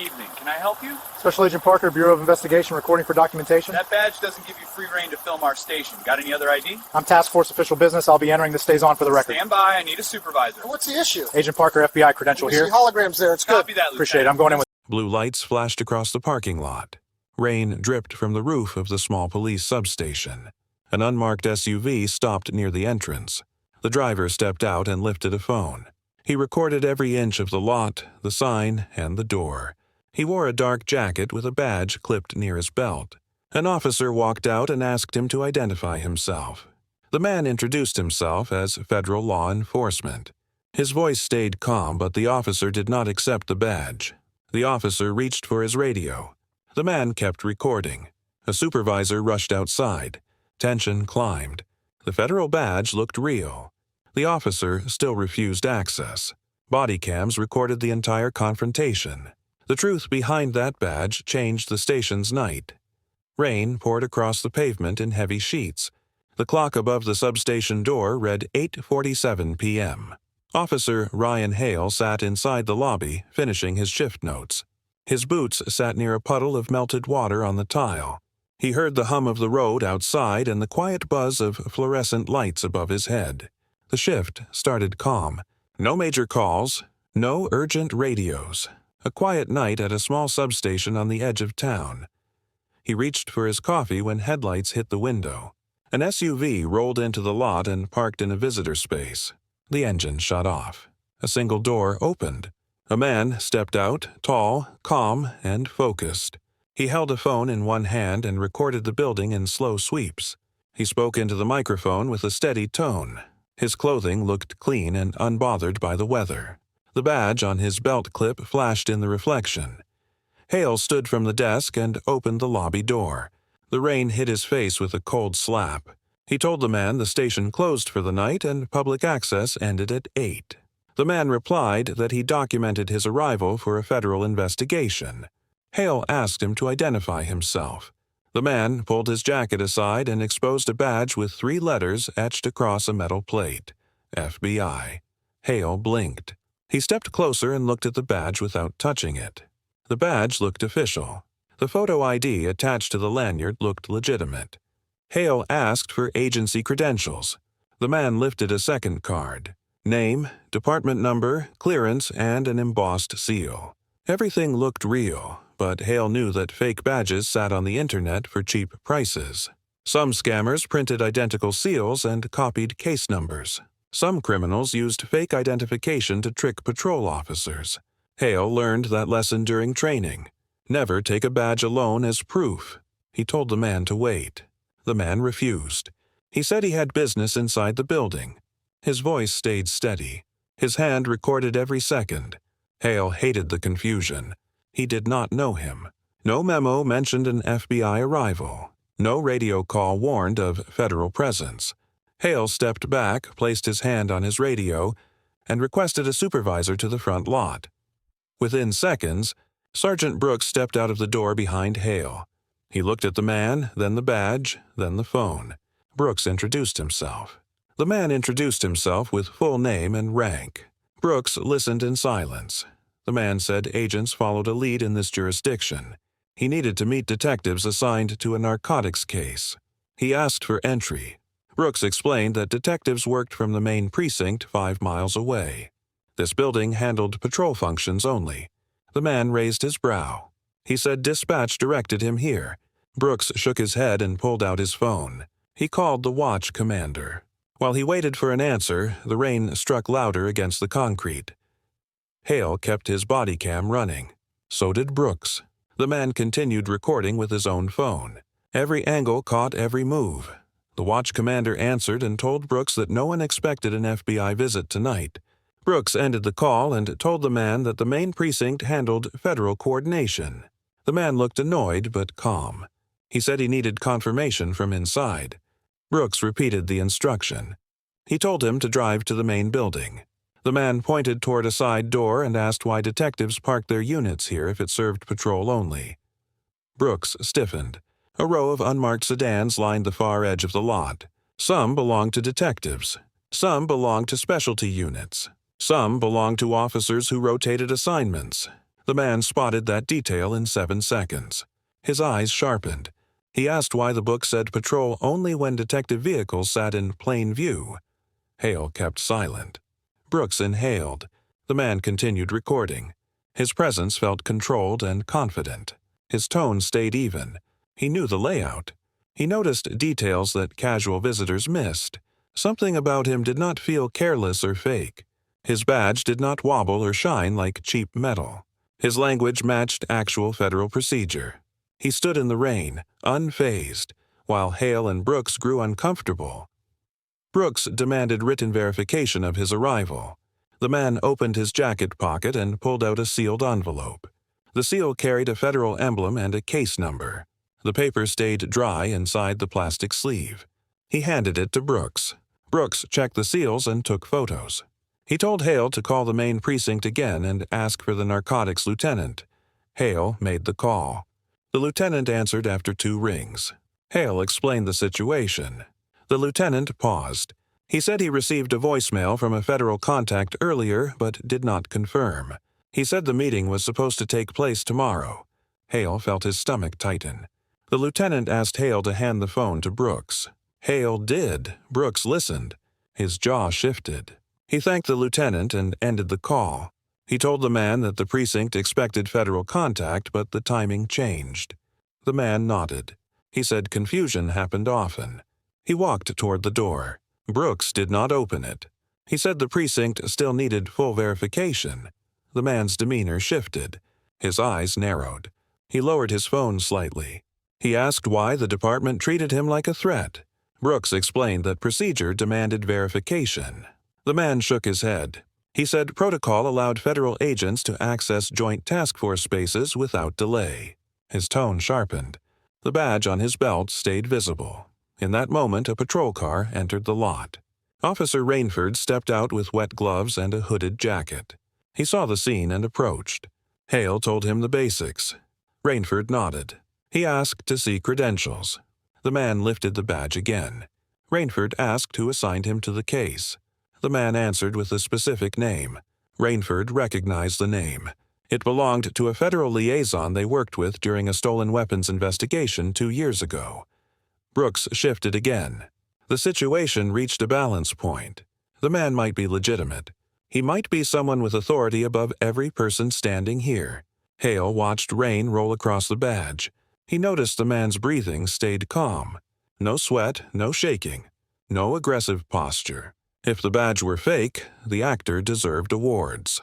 Evening. Can I help you? Special Agent Parker, Bureau of Investigation, recording for documentation. That badge doesn't give you free rein to film our station. Got any other ID? I'm Task Force Official Business. I'll be entering. This stays on for the record. Stand by. I need a supervisor. What's the issue? Agent Parker, FBI credential We here. see holograms there. It's good. Copy that, Lieutenant. Appreciate it. I'm going in with... Blue lights flashed across the parking lot. Rain dripped from the roof of the small police substation. An unmarked SUV stopped near the entrance. The driver stepped out and lifted a phone. He recorded every inch of the lot, the sign, and the door. He wore a dark jacket with a badge clipped near his belt. An officer walked out and asked him to identify himself. The man introduced himself as federal law enforcement. His voice stayed calm, but the officer did not accept the badge. The officer reached for his radio. The man kept recording. A supervisor rushed outside. Tension climbed. The federal badge looked real. The officer still refused access. Body cams recorded the entire confrontation. The truth behind that badge changed the station's night. Rain poured across the pavement in heavy sheets. The clock above the substation door read 8:47 p.m. Officer Ryan Hale sat inside the lobby, finishing his shift notes. His boots sat near a puddle of melted water on the tile. He heard the hum of the road outside and the quiet buzz of fluorescent lights above his head. The shift started calm. No major calls, no urgent radios. A quiet night at a small substation on the edge of town. He reached for his coffee when headlights hit the window. An SUV rolled into the lot and parked in a visitor space. The engine shut off. A single door opened. A man stepped out, tall, calm, and focused. He held a phone in one hand and recorded the building in slow sweeps. He spoke into the microphone with a steady tone. His clothing looked clean and unbothered by the weather. The badge on his belt clip flashed in the reflection. Hale stood from the desk and opened the lobby door. The rain hit his face with a cold slap. He told the man the station closed for the night and public access ended at 8. The man replied that he documented his arrival for a federal investigation. Hale asked him to identify himself. The man pulled his jacket aside and exposed a badge with 3 letters etched across a metal plate. FBI. Hale blinked. He stepped closer and looked at the badge without touching it. The badge looked official. The photo ID attached to the lanyard looked legitimate. Hale asked for agency credentials. The man lifted a second card. Name, department number, clearance, and an embossed seal. Everything looked real, but Hale knew that fake badges sat on the internet for cheap prices. Some scammers printed identical seals and copied case numbers. Some criminals used fake identification to trick patrol officers. Hale learned that lesson during training. Never take a badge alone as proof. He told the man to wait. The man refused. He said he had business inside the building. His voice stayed steady. His hand recorded every second. Hale hated the confusion. He did not know him. No memo mentioned an FBI arrival. No radio call warned of federal presence. Hale stepped back, placed his hand on his radio, and requested a supervisor to the front lot. Within seconds, Sergeant Brooks stepped out of the door behind Hale. He looked at the man, then the badge, then the phone. Brooks introduced himself. The man introduced himself with full name and rank. Brooks listened in silence. The man said agents followed a lead in this jurisdiction. He needed to meet detectives assigned to a narcotics case. He asked for entry. Brooks explained that detectives worked from the main precinct 5 miles away. This building handled patrol functions only. The man raised his brow. He said dispatch directed him here. Brooks shook his head and pulled out his phone. He called the watch commander. While he waited for an answer, the rain struck louder against the concrete. Hale kept his body cam running. So did Brooks. The man continued recording with his own phone. Every angle caught every move. The watch commander answered and told Brooks that no one expected an FBI visit tonight. Brooks ended the call and told the man that the main precinct handled federal coordination. The man looked annoyed but calm. He said he needed confirmation from inside. Brooks repeated the instruction. He told him to drive to the main building. The man pointed toward a side door and asked why detectives parked their units here if it served patrol only. Brooks stiffened. A row of unmarked sedans lined the far edge of the lot. Some belonged to detectives. Some belonged to specialty units. Some belonged to officers who rotated assignments. The man spotted that detail in 7 seconds. His eyes sharpened. He asked why the book said patrol only when detective vehicles sat in plain view. Hale kept silent. Brooks inhaled. The man continued recording. His presence felt controlled and confident. His tone stayed even. He knew the layout. He noticed details that casual visitors missed. Something about him did not feel careless or fake. His badge did not wobble or shine like cheap metal. His language matched actual federal procedure. He stood in the rain, unfazed, while Hale and Brooks grew uncomfortable. Brooks demanded written verification of his arrival. The man opened his jacket pocket and pulled out a sealed envelope. The seal carried a federal emblem and a case number. The paper stayed dry inside the plastic sleeve. He handed it to Brooks. Brooks checked the seals and took photos. He told Hale to call the main precinct again and ask for the narcotics lieutenant. Hale made the call. The lieutenant answered after 2 rings. Hale explained the situation. The lieutenant paused. He said he received a voicemail from a federal contact earlier but did not confirm. He said the meeting was supposed to take place tomorrow. Hale felt his stomach tighten. The lieutenant asked Hale to hand the phone to Brooks. Hale did. Brooks listened. His jaw shifted. He thanked the lieutenant and ended the call. He told the man that the precinct expected federal contact, but the timing changed. The man nodded. He said confusion happened often. He walked toward the door. Brooks did not open it. He said the precinct still needed full verification. The man's demeanor shifted. His eyes narrowed. He lowered his phone slightly. He asked why the department treated him like a threat. Brooks explained that procedure demanded verification. The man shook his head. He said protocol allowed federal agents to access joint task force spaces without delay. His tone sharpened. The badge on his belt stayed visible. In that moment, a patrol car entered the lot. Officer Rainford stepped out with wet gloves and a hooded jacket. He saw the scene and approached. Hale told him the basics. Rainford nodded. He asked to see credentials. The man lifted the badge again. Rainford asked who assigned him to the case. The man answered with a specific name. Rainford recognized the name. It belonged to a federal liaison they worked with during a stolen weapons investigation 2 years ago. Brooks shifted again. The situation reached a balance point. The man might be legitimate. He might be someone with authority above every person standing here. Hale watched rain roll across the badge. He noticed the man's breathing stayed calm. No sweat, no shaking, no aggressive posture. If the badge were fake, the actor deserved awards.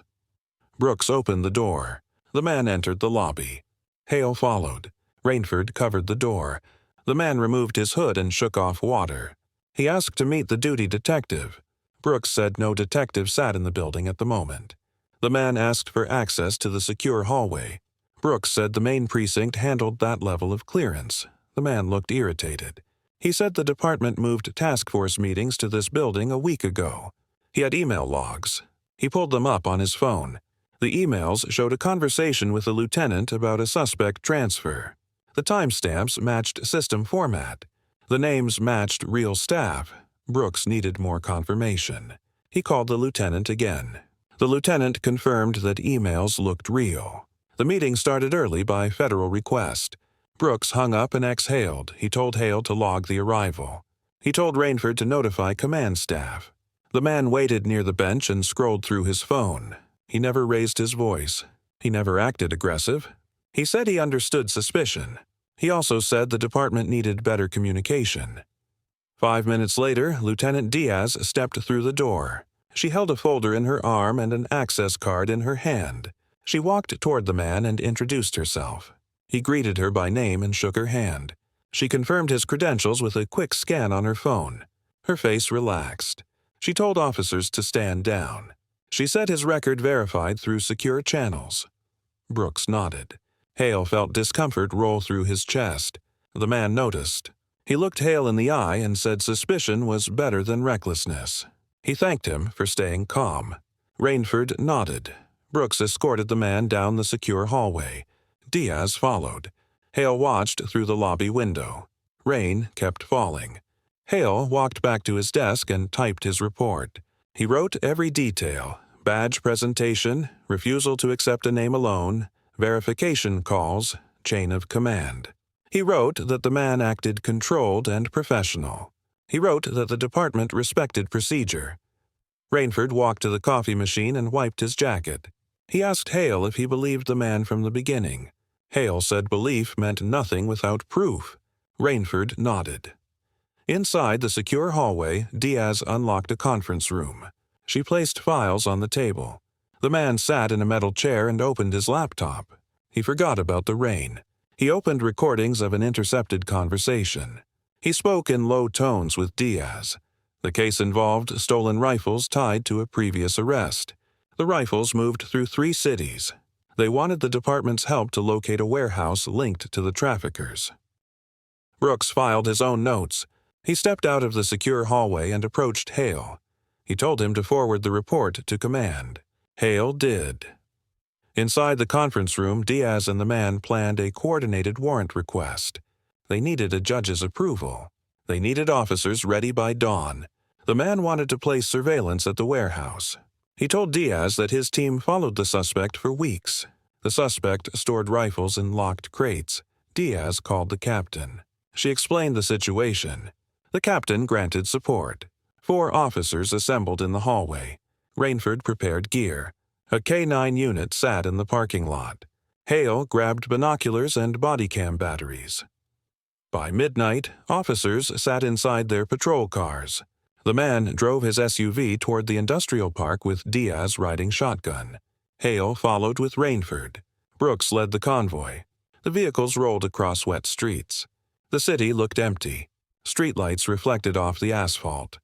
Brooks opened the door. The man entered the lobby. Hale followed. Rainford covered the door. The man removed his hood and shook off water. He asked to meet the duty detective. Brooks said no detective sat in the building at the moment. The man asked for access to the secure hallway. Brooks said the main precinct handled that level of clearance. The man looked irritated. He said the department moved task force meetings to this building a week ago. He had email logs. He pulled them up on his phone. The emails showed a conversation with a lieutenant about a suspect transfer. The timestamps matched system format. The names matched real staff. Brooks needed more confirmation. He called the lieutenant again. The lieutenant confirmed that emails looked real. The meeting started early by federal request. Brooks hung up and exhaled. He told Hale to log the arrival. He told Rainford to notify command staff. The man waited near the bench and scrolled through his phone. He never raised his voice. He never acted aggressive. He said he understood suspicion. He also said the department needed better communication. 5 minutes later, Lieutenant Diaz stepped through the door. She held a folder in her arm and an access card in her hand. She walked toward the man and introduced herself. He greeted her by name and shook her hand. She confirmed his credentials with a quick scan on her phone. Her face relaxed. She told officers to stand down. She said his record verified through secure channels. Brooks nodded. Hale felt discomfort roll through his chest. The man noticed. He looked Hale in the eye and said suspicion was better than recklessness. He thanked him for staying calm. Rainford nodded. Brooks escorted the man down the secure hallway. Diaz followed. Hale watched through the lobby window. Rain kept falling. Hale walked back to his desk and typed his report. He wrote every detail, badge presentation, refusal to accept a name alone, verification calls, chain of command. He wrote that the man acted controlled and professional. He wrote that the department respected procedure. Rainford walked to the coffee machine and wiped his jacket. He asked Hale if he believed the man from the beginning. Hale said belief meant nothing without proof. Rainford nodded. Inside the secure hallway, Diaz unlocked a conference room. She placed files on the table. The man sat in a metal chair and opened his laptop. He forgot about the rain. He opened recordings of an intercepted conversation. He spoke in low tones with Diaz. The case involved stolen rifles tied to a previous arrest. The rifles moved through 3 cities. They wanted the department's help to locate a warehouse linked to the traffickers. Brooks filed his own notes. He stepped out of the secure hallway and approached Hale. He told him to forward the report to command. Hale did. Inside the conference room, Diaz and the man planned a coordinated warrant request. They needed a judge's approval. They needed officers ready by dawn. The man wanted to place surveillance at the warehouse. He told Diaz that his team followed the suspect for weeks. The suspect stored rifles in locked crates. Diaz called the captain. She explained the situation. The captain granted support. 4 officers assembled in the hallway. Rainford prepared gear. A K-9 unit sat in the parking lot. Hale grabbed binoculars and bodycam batteries. By midnight, officers sat inside their patrol cars. The man drove his SUV toward the industrial park with Diaz riding shotgun. Hale followed with Rainford. Brooks led the convoy. The vehicles rolled across wet streets. The city looked empty. Streetlights reflected off the asphalt.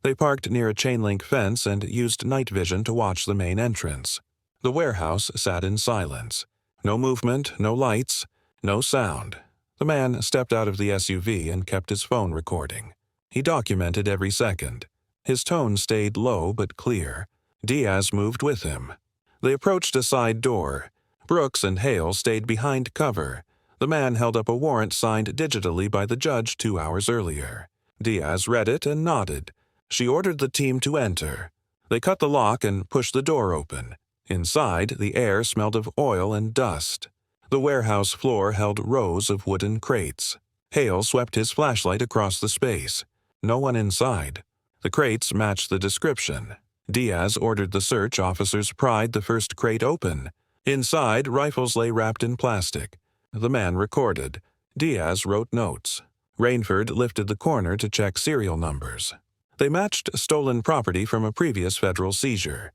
They parked near a chain-link fence and used night vision to watch the main entrance. The warehouse sat in silence. No movement, no lights, no sound. The man stepped out of the SUV and kept his phone recording. He documented every second. His tone stayed low but clear. Diaz moved with him. They approached a side door. Brooks and Hale stayed behind cover. The man held up a warrant signed digitally by the judge 2 hours earlier. Diaz read it and nodded. She ordered the team to enter. They cut the lock and pushed the door open. Inside, the air smelled of oil and dust. The warehouse floor held rows of wooden crates. Hale swept his flashlight across the space. No one inside. The crates matched the description. Diaz ordered the search officers pried the first crate open. Inside, rifles lay wrapped in plastic. The man recorded. Diaz wrote notes. Rainford lifted the corner to check serial numbers. They matched stolen property from a previous federal seizure.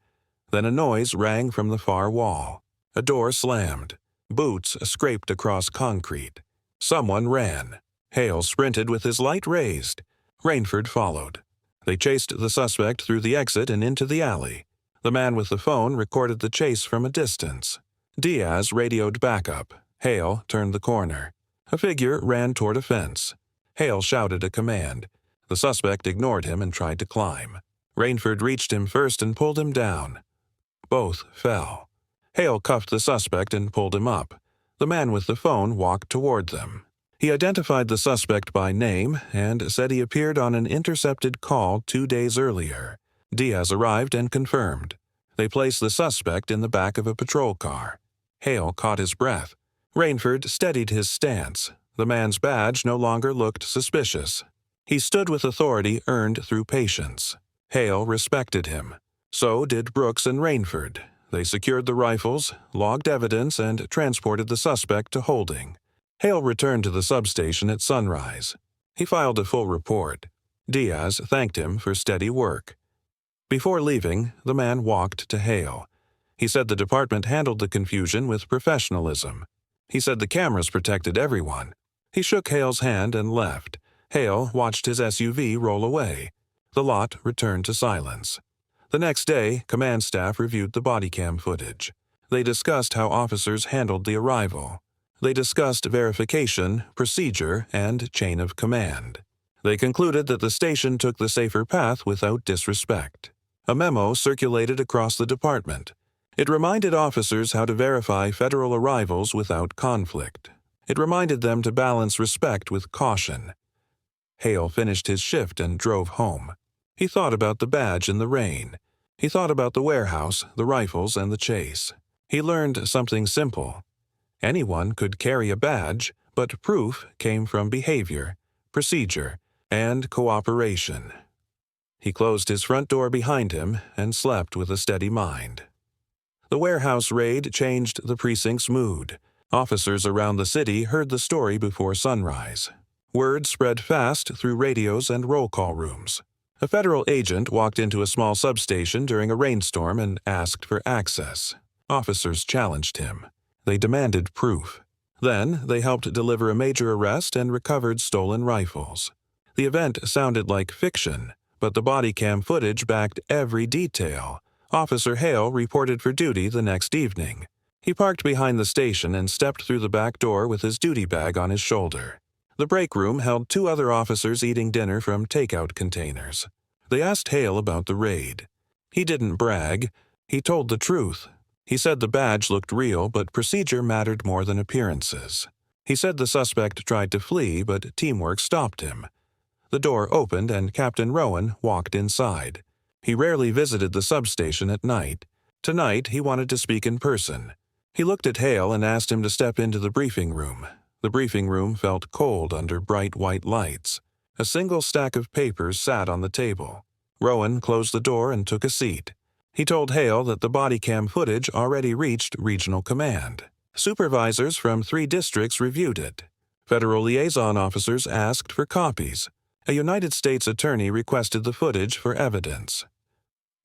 Then a noise rang from the far wall. A door slammed. Boots scraped across concrete. Someone ran. Hale sprinted with his light raised. Rainford followed. They chased the suspect through the exit and into the alley. The man with the phone recorded the chase from a distance. Diaz radioed backup. Hale turned the corner. A figure ran toward a fence. Hale shouted a command. The suspect ignored him and tried to climb. Rainford reached him first and pulled him down. Both fell. Hale cuffed the suspect and pulled him up. The man with the phone walked toward them. He identified the suspect by name and said he appeared on an intercepted call 2 days earlier. Diaz arrived and confirmed. They placed the suspect in the back of a patrol car. Hale caught his breath. Rainford steadied his stance. The man's badge no longer looked suspicious. He stood with authority earned through patience. Hale respected him. So did Brooks and Rainford. They secured the rifles, logged evidence, and transported the suspect to holding. Hale returned to the substation at sunrise. He filed a full report. Diaz thanked him for steady work. Before leaving, the man walked to Hale. He said the department handled the confusion with professionalism. He said the cameras protected everyone. He shook Hale's hand and left. Hale watched his SUV roll away. The lot returned to silence. The next day, command staff reviewed the bodycam footage. They discussed how officers handled the arrival. They discussed verification, procedure, and chain of command. They concluded that the station took the safer path without disrespect. A memo circulated across the department. It reminded officers how to verify federal arrivals without conflict. It reminded them to balance respect with caution. Hale finished his shift and drove home. He thought about the badge in the rain. He thought about the warehouse, the rifles, and the chase. He learned something simple. Anyone could carry a badge, but proof came from behavior, procedure, and cooperation. He closed his front door behind him and slept with a steady mind. The warehouse raid changed the precinct's mood. Officers around the city heard the story before sunrise. Word spread fast through radios and roll call rooms. A federal agent walked into a small substation during a rainstorm and asked for access. Officers challenged him. They demanded proof. Then they helped deliver a major arrest and recovered stolen rifles. The event sounded like fiction, but the bodycam footage backed every detail. Officer Hale reported for duty the next evening. He parked behind the station and stepped through the back door with his duty bag on his shoulder. The break room held 2 other officers eating dinner from takeout containers. They asked Hale about the raid. He didn't brag. He told the truth. He said the badge looked real, but procedure mattered more than appearances. He said the suspect tried to flee, but teamwork stopped him. The door opened and Captain Rowan walked inside. He rarely visited the substation at night. Tonight, he wanted to speak in person. He looked at Hale and asked him to step into the briefing room. The briefing room felt cold under bright white lights. A single stack of papers sat on the table. Rowan closed the door and took a seat. He told Hale that the bodycam footage already reached Regional Command. Supervisors from 3 districts reviewed it. Federal liaison officers asked for copies. A United States attorney requested the footage for evidence.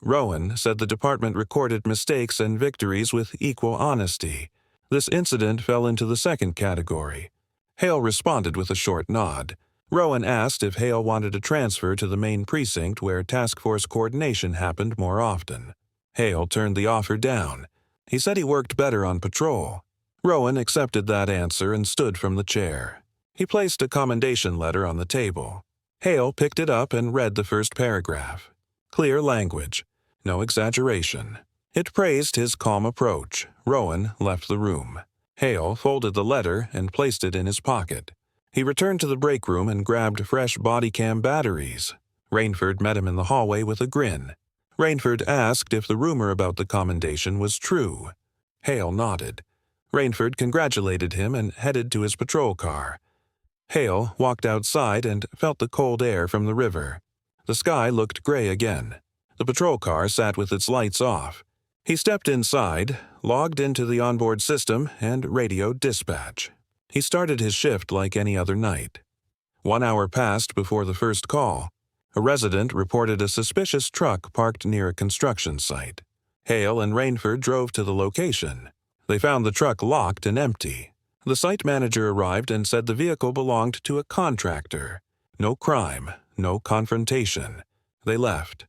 Rowan said the department recorded mistakes and victories with equal honesty. This incident fell into the second category. Hale responded with a short nod. Rowan asked if Hale wanted a transfer to the main precinct where task force coordination happened more often. Hale turned the offer down. He said he worked better on patrol. Rowan accepted that answer and stood from the chair. He placed a commendation letter on the table. Hale picked it up and read the first paragraph. Clear language. No exaggeration. It praised his calm approach. Rowan left the room. Hale folded the letter and placed it in his pocket. He returned to the break room and grabbed fresh bodycam batteries. Rainford met him in the hallway with a grin. Rainford asked if the rumor about the commendation was true. Hale nodded. Rainford congratulated him and headed to his patrol car. Hale walked outside and felt the cold air from the river. The sky looked gray again. The patrol car sat with its lights off. He stepped inside, logged into the onboard system, and radioed dispatch. He started his shift like any other night. 1 hour passed before the first call. A resident reported a suspicious truck parked near a construction site. Hale and Rainford drove to the location. They found the truck locked and empty. The site manager arrived and said the vehicle belonged to a contractor. No crime, no confrontation. They left.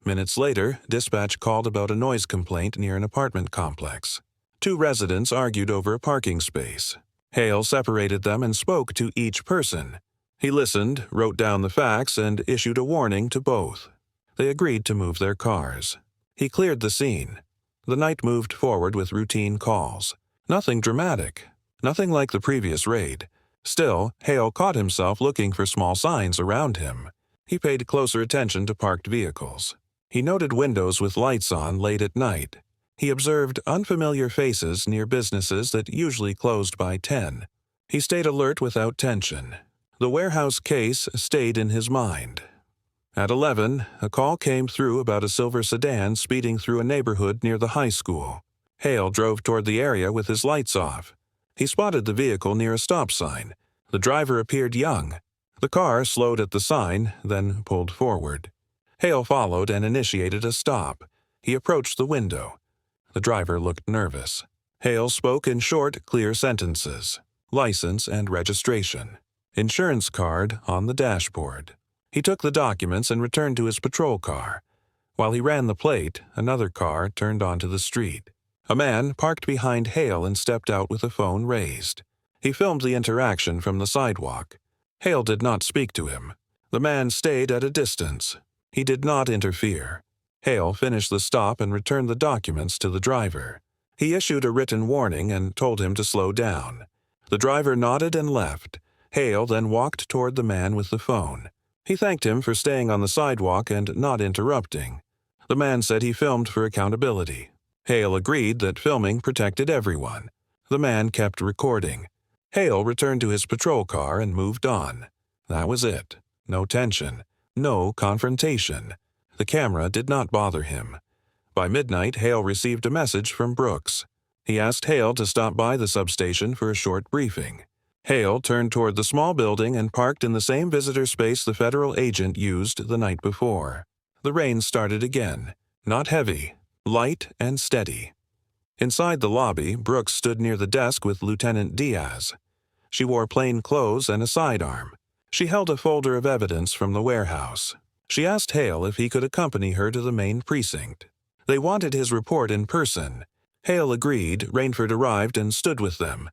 Minutes later, dispatch called about a noise complaint near an apartment complex. 2 residents argued over a parking space. Hale separated them and spoke to each person. He listened, wrote down the facts, and issued a warning to both. They agreed to move their cars. He cleared the scene. The night moved forward with routine calls. Nothing dramatic. Nothing like the previous raid. Still, Hale caught himself looking for small signs around him. He paid closer attention to parked vehicles. He noted windows with lights on late at night. He observed unfamiliar faces near businesses that usually closed by 10. He stayed alert without tension. The warehouse case stayed in his mind. At 11, a call came through about a silver sedan speeding through a neighborhood near the high school. Hale drove toward the area with his lights off. He spotted the vehicle near a stop sign. The driver appeared young. The car slowed at the sign, then pulled forward. Hale followed and initiated a stop. He approached the window. The driver looked nervous. Hale spoke in short, clear sentences. License and registration. Insurance card on the dashboard. He took the documents and returned to his patrol car. While he ran the plate, another car turned onto the street. A man parked behind Hale and stepped out with a phone raised. He filmed the interaction from the sidewalk. Hale did not speak to him. The man stayed at a distance. He did not interfere. Hale finished the stop and returned the documents to the driver. He issued a written warning and told him to slow down. The driver nodded and left. Hale then walked toward the man with the phone. He thanked him for staying on the sidewalk and not interrupting. The man said he filmed for accountability. Hale agreed that filming protected everyone. The man kept recording. Hale returned to his patrol car and moved on. That was it. No tension. No confrontation. The camera did not bother him. By midnight, Hale received a message from Brooks. He asked Hale to stop by the substation for a short briefing. Hale turned toward the small building and parked in the same visitor space the federal agent used the night before. The rain started again. Not heavy, light and steady. Inside the lobby, Brooks stood near the desk with Lieutenant Diaz. She wore plain clothes and a sidearm. She held a folder of evidence from the warehouse. She asked Hale if he could accompany her to the main precinct. They wanted his report in person. Hale agreed. Rainford arrived and stood with them.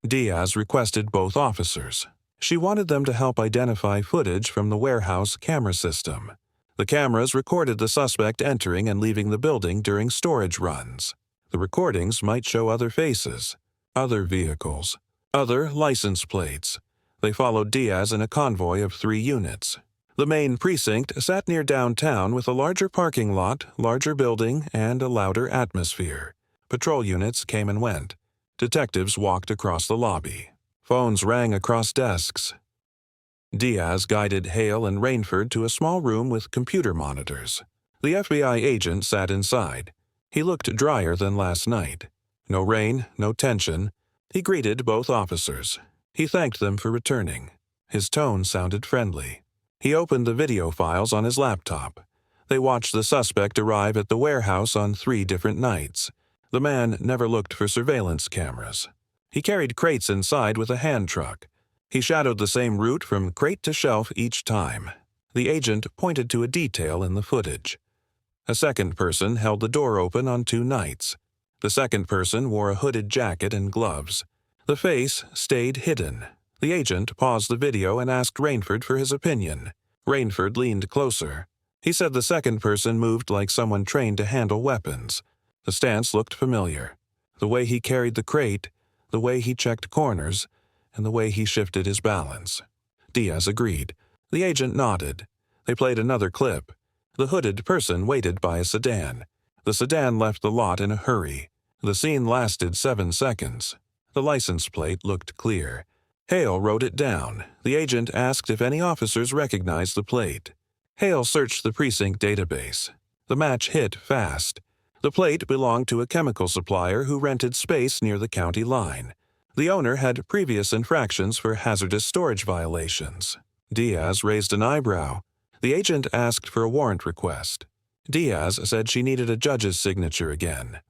Diaz requested both officers. She wanted them to help identify footage from the warehouse camera system. The cameras recorded the suspect entering and leaving the building during storage runs. The recordings might show other faces, other vehicles, other license plates. They followed Diaz in a convoy of 3 units. The main precinct sat near downtown with a larger parking lot, larger building, and a louder atmosphere. Patrol units came and went. Detectives walked across the lobby. Phones rang across desks. Diaz guided Hale and Rainford to a small room with computer monitors. The FBI agent sat inside. He looked drier than last night. No rain, no tension. He greeted both officers. He thanked them for returning. His tone sounded friendly. He opened the video files on his laptop. They watched the suspect arrive at the warehouse on 3 different nights. The man never looked for surveillance cameras. He carried crates inside with a hand truck. He shadowed the same route from crate to shelf each time. The agent pointed to a detail in the footage. A second person held the door open on 2 nights. The second person wore a hooded jacket and gloves. The face stayed hidden. The agent paused the video and asked Rainford for his opinion. Rainford leaned closer. He said the second person moved like someone trained to handle weapons. The stance looked familiar. The way he carried the crate, the way he checked corners, and the way he shifted his balance. Diaz agreed. The agent nodded. They played another clip. The hooded person waited by a sedan. The sedan left the lot in a hurry. The scene lasted 7 seconds. The license plate looked clear. Hale wrote it down. The agent asked if any officers recognized the plate. Hale searched the precinct database. The match hit fast. The plate belonged to a chemical supplier who rented space near the county line. The owner had previous infractions for hazardous storage violations. Diaz raised an eyebrow. The agent asked for a warrant request. Diaz said she needed a judge's signature again.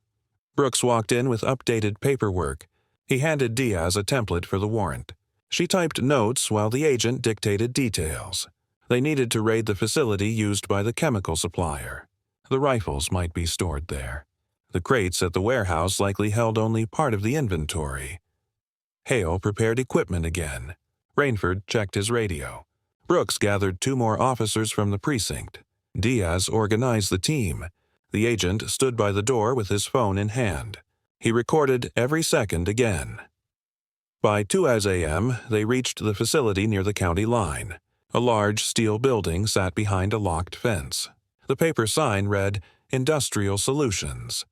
Brooks walked in with updated paperwork. He handed Diaz a template for the warrant. She typed notes while the agent dictated details. They needed to raid the facility used by the chemical supplier. The rifles might be stored there. The crates at the warehouse likely held only part of the inventory. Hale prepared equipment again. Rainford checked his radio. Brooks gathered 2 more officers from the precinct. Diaz organized the team. The agent stood by the door with his phone in hand. He recorded every second again. By 2 a.m., they reached the facility near the county line. A large steel building sat behind a locked fence. The paper sign read, Industrial Solutions.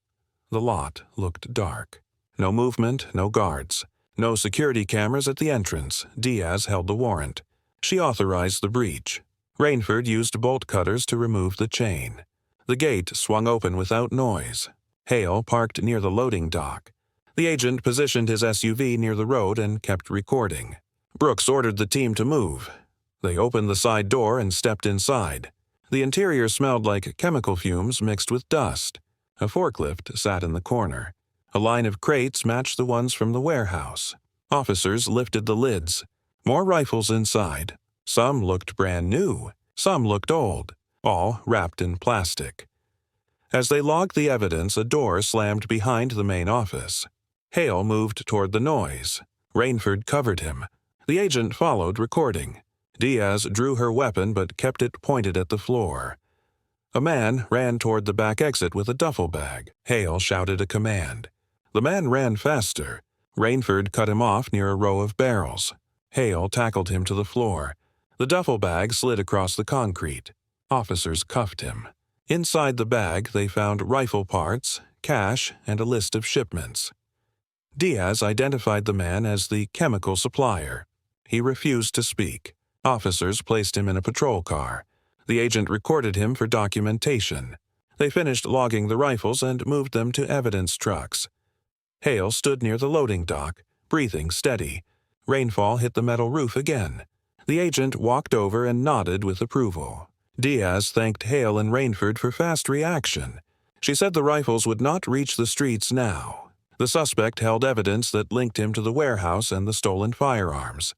The lot looked dark. No movement, no guards. No security cameras at the entrance. Diaz held the warrant. She authorized the breach. Rainford used bolt cutters to remove the chain. The gate swung open without noise. Hale parked near the loading dock. The agent positioned his SUV near the road and kept recording. Brooks ordered the team to move. They opened the side door and stepped inside. The interior smelled like chemical fumes mixed with dust. A forklift sat in the corner. A line of crates matched the ones from the warehouse. Officers lifted the lids. More rifles inside. Some looked brand new. Some looked old. All wrapped in plastic. As they logged the evidence, a door slammed behind the main office. Hale moved toward the noise. Rainford covered him. The agent followed, recording. Diaz drew her weapon but kept it pointed at the floor. A man ran toward the back exit with a duffel bag. Hale shouted a command. The man ran faster. Rainford cut him off near a row of barrels. Hale tackled him to the floor. The duffel bag slid across the concrete. Officers cuffed him. Inside the bag, they found rifle parts, cash, and a list of shipments. Diaz identified the man as the chemical supplier. He refused to speak. Officers placed him in a patrol car. The agent recorded him for documentation. They finished logging the rifles and moved them to evidence trucks. Hale stood near the loading dock, breathing steady. Rainfall hit the metal roof again. The agent walked over and nodded with approval. Diaz thanked Hale and Rainford for fast reaction. She said the rifles would not reach the streets now. The suspect held evidence that linked him to the warehouse and the stolen firearms.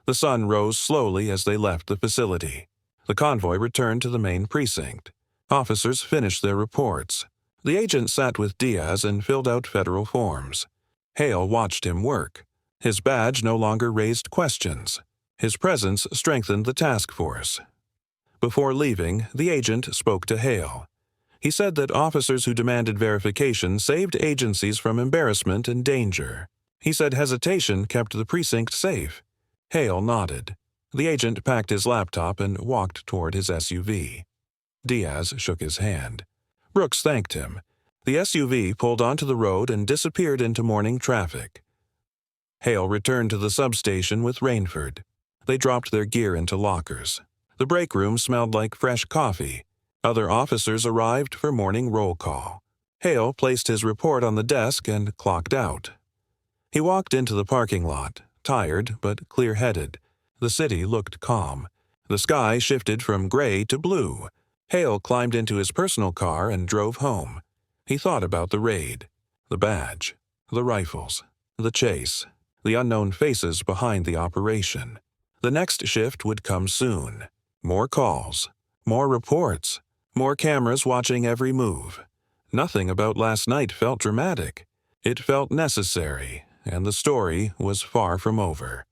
The sun rose slowly as they left the facility. The convoy returned to the main precinct. Officers finished their reports. The agent sat with Diaz and filled out federal forms. Hale watched him work. His badge no longer raised questions. His presence strengthened the task force. Before leaving, the agent spoke to Hale. He said that officers who demanded verification saved agencies from embarrassment and danger. He said hesitation kept the precinct safe. Hale nodded. The agent packed his laptop and walked toward his SUV. Diaz shook his hand. Brooks thanked him. The SUV pulled onto the road and disappeared into morning traffic. Hale returned to the substation with Rainford. They dropped their gear into lockers. The break room smelled like fresh coffee. Other officers arrived for morning roll call. Hale placed his report on the desk and clocked out. He walked into the parking lot, tired but clear-headed. The city looked calm. The sky shifted from gray to blue. Hale climbed into his personal car and drove home. He thought about the raid, the badge, the rifles, the chase, the unknown faces behind the operation. The next shift would come soon. More calls, more reports, more cameras watching every move. Nothing about last night felt dramatic. It felt necessary, and the story was far from over.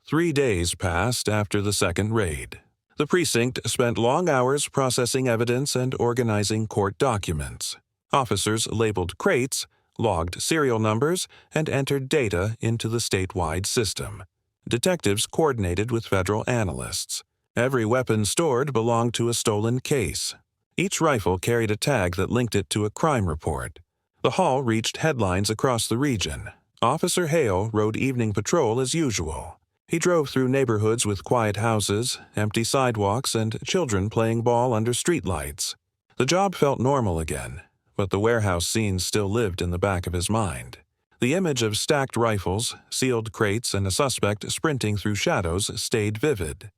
3 days passed after the second raid. The precinct spent long hours processing evidence and organizing court documents. Officers labeled crates, logged serial numbers, and entered data into the statewide system. Detectives coordinated with federal analysts. Every weapon stored belonged to a stolen case. Each rifle carried a tag that linked it to a crime report. The haul reached headlines across the region. Officer Hale rode evening patrol as usual. He drove through neighborhoods with quiet houses, empty sidewalks, and children playing ball under streetlights. The job felt normal again, but the warehouse scenes still lived in the back of his mind. The image of stacked rifles, sealed crates, and a suspect sprinting through shadows stayed vivid.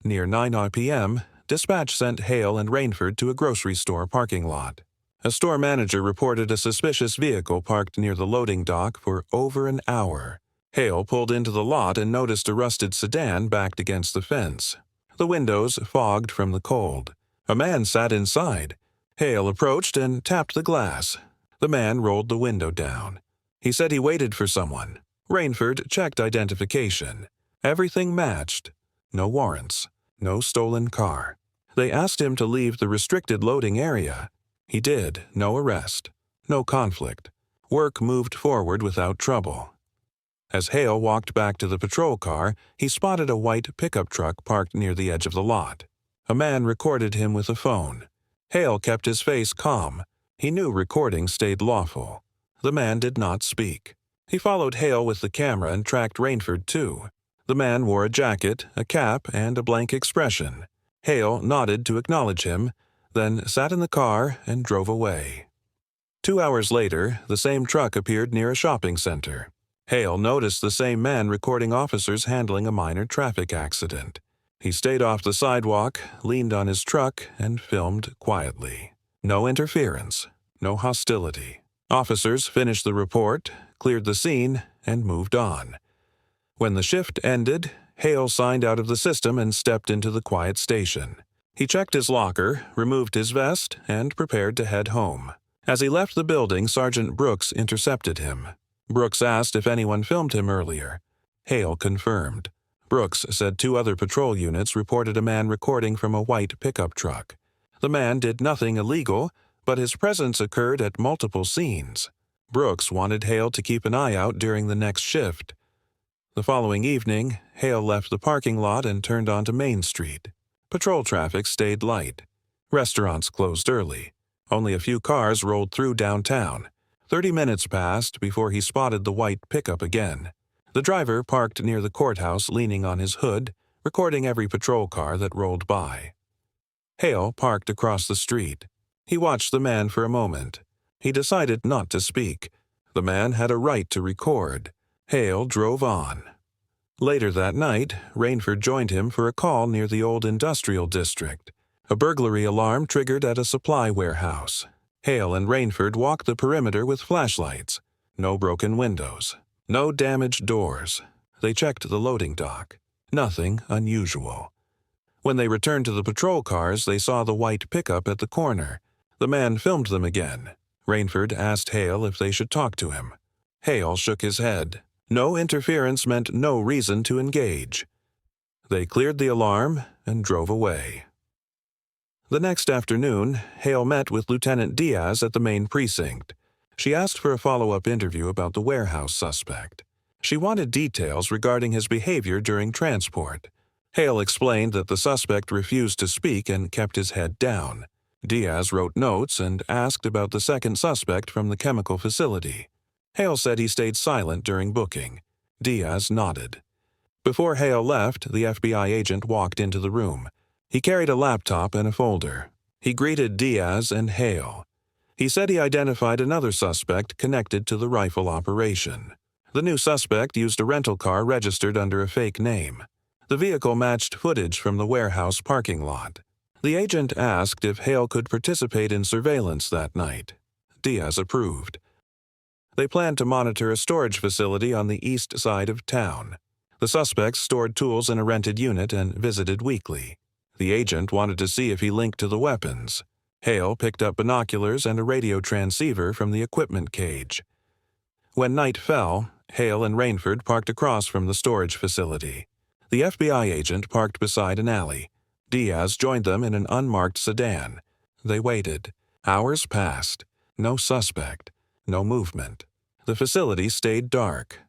Near 9 p.m., dispatch sent Hale and Rainford to a grocery store parking lot. A store manager reported a suspicious vehicle parked near the loading dock for over an hour. Hale pulled into the lot and noticed a rusted sedan backed against the fence. The windows fogged from the cold. A man sat inside. Hale approached and tapped the glass. The man rolled the window down. He said he waited for someone. Rainford checked identification. Everything matched. No warrants. No stolen car. They asked him to leave the restricted loading area. He did. No arrest. No conflict. Work moved forward without trouble. As Hale walked back to the patrol car, he spotted a white pickup truck parked near the edge of the lot. A man recorded him with a phone. Hale kept his face calm. He knew recording stayed lawful. The man did not speak. He followed Hale with the camera and tracked Rainford too. The man wore a jacket, a cap, and a blank expression. Hale nodded to acknowledge him, then sat in the car and drove away. 2 hours later, the same truck appeared near a shopping center. Hale noticed the same man recording officers handling a minor traffic accident. He stayed off the sidewalk, leaned on his truck, and filmed quietly. No interference, no hostility. Officers finished the report, cleared the scene, and moved on. When the shift ended, Hale signed out of the system and stepped into the quiet station. He checked his locker, removed his vest, and prepared to head home. As he left the building, Sergeant Brooks intercepted him. Brooks asked if anyone filmed him earlier. Hale confirmed. Brooks said 2 other patrol units reported a man recording from a white pickup truck. The man did nothing illegal, but his presence occurred at multiple scenes. Brooks wanted Hale to keep an eye out during the next shift. The following evening, Hale left the parking lot and turned onto Main Street. Patrol traffic stayed light. Restaurants closed early. Only a few cars rolled through downtown. 30 minutes passed before he spotted the white pickup again. The driver parked near the courthouse leaning on his hood, recording every patrol car that rolled by. Hale parked across the street. He watched the man for a moment. He decided not to speak. The man had a right to record. Hale drove on. Later that night, Rainford joined him for a call near the old industrial district. A burglary alarm triggered at a supply warehouse. Hale and Rainford walked the perimeter with flashlights. No broken windows. No damaged doors. They checked the loading dock. Nothing unusual. When they returned to the patrol cars, they saw the white pickup at the corner. The man filmed them again. Rainford asked Hale if they should talk to him. Hale shook his head. No interference meant no reason to engage. They cleared the alarm and drove away. The next afternoon, Hale met with Lieutenant Diaz at the main precinct. She asked for a follow-up interview about the warehouse suspect. She wanted details regarding his behavior during transport. Hale explained that the suspect refused to speak and kept his head down. Diaz wrote notes and asked about the second suspect from the chemical facility. Hale said he stayed silent during booking. Diaz nodded. Before Hale left, the FBI agent walked into the room. He carried a laptop and a folder. He greeted Diaz and Hale. He said he identified another suspect connected to the rifle operation. The new suspect used a rental car registered under a fake name. The vehicle matched footage from the warehouse parking lot. The agent asked if Hale could participate in surveillance that night. Diaz approved. They planned to monitor a storage facility on the east side of town. The suspects stored tools in a rented unit and visited weekly. The agent wanted to see if he linked to the weapons. Hale picked up binoculars and a radio transceiver from the equipment cage. When night fell, Hale and Rainford parked across from the storage facility. The FBI agent parked beside an alley. Diaz joined them in an unmarked sedan. They waited. Hours passed. No suspect. No movement. The facility stayed dark.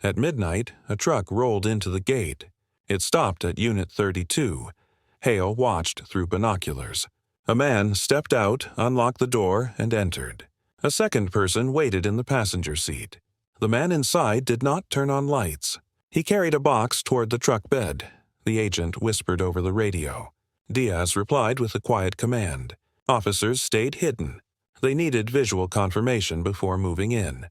At midnight, a truck rolled into the gate. It stopped at Unit 32. Hale watched through binoculars. A man stepped out, unlocked the door, and entered. A second person waited in the passenger seat. The man inside did not turn on lights. He carried a box toward the truck bed. The agent whispered over the radio. Diaz replied with a quiet command. Officers stayed hidden. They needed visual confirmation before moving in.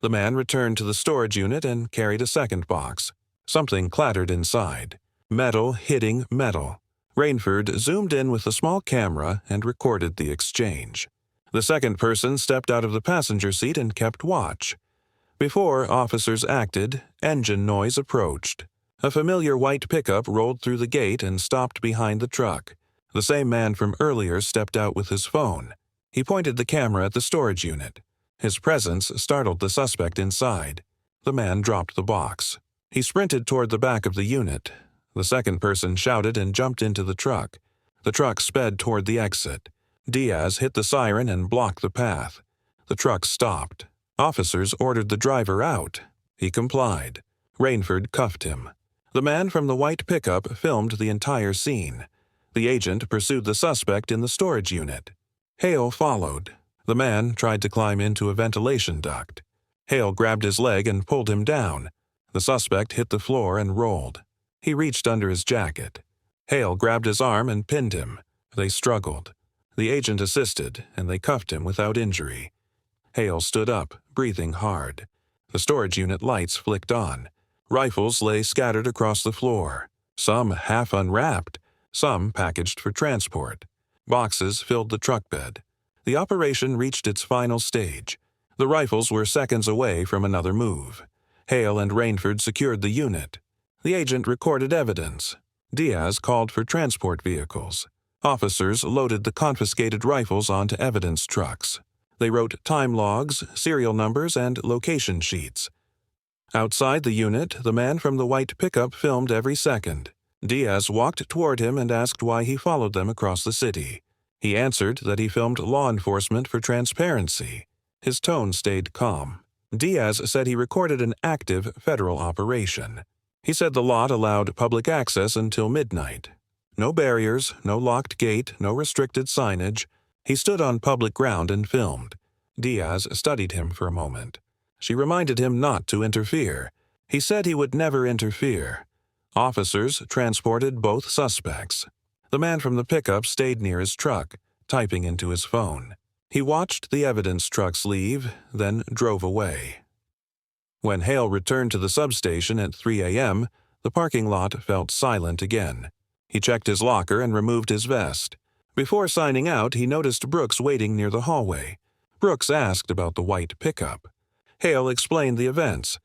The man returned to the storage unit and carried a second box. Something clattered inside. Metal hitting metal. Rainford zoomed in with a small camera and recorded the exchange. The second person stepped out of the passenger seat and kept watch. Before officers acted, engine noise approached. A familiar white pickup rolled through the gate and stopped behind the truck. The same man from earlier stepped out with his phone. He pointed the camera at the storage unit. His presence startled the suspect inside. The man dropped the box. He sprinted toward the back of the unit. The second person shouted and jumped into the truck. The truck sped toward the exit. Diaz hit the siren and blocked the path. The truck stopped. Officers ordered the driver out. He complied. Rainford cuffed him. The man from the white pickup filmed the entire scene. The agent pursued the suspect in the storage unit. Hale followed. The man tried to climb into a ventilation duct. Hale grabbed his leg and pulled him down. The suspect hit the floor and rolled. He reached under his jacket. Hale grabbed his arm and pinned him. They struggled. The agent assisted, and they cuffed him without injury. Hale stood up, breathing hard. The storage unit lights flicked on. Rifles lay scattered across the floor, some half unwrapped, some packaged for transport. Boxes filled the truck bed. The operation reached its final stage. The rifles were seconds away from another move. Hale and Rainford secured the unit. The agent recorded evidence. Diaz called for transport vehicles. Officers loaded the confiscated rifles onto evidence trucks. They wrote time logs, serial numbers, and location sheets. Outside the unit, the man from the white pickup filmed every second. Diaz walked toward him and asked why he followed them across the city. He answered that he filmed law enforcement for transparency. His tone stayed calm. Diaz said he recorded an active federal operation. He said the lot allowed public access until midnight. No barriers, no locked gate, no restricted signage. He stood on public ground and filmed. Diaz studied him for a moment. She reminded him not to interfere. He said he would never interfere. Officers transported both suspects. The man from the pickup stayed near his truck, typing into his phone. He watched the evidence trucks leave, then drove away. When Hale returned to the substation at 3 a.m., the parking lot felt silent again. He checked his locker and removed his vest. Before signing out, he noticed Brooks waiting near the hallway. Brooks asked about the white pickup. Hale explained the events.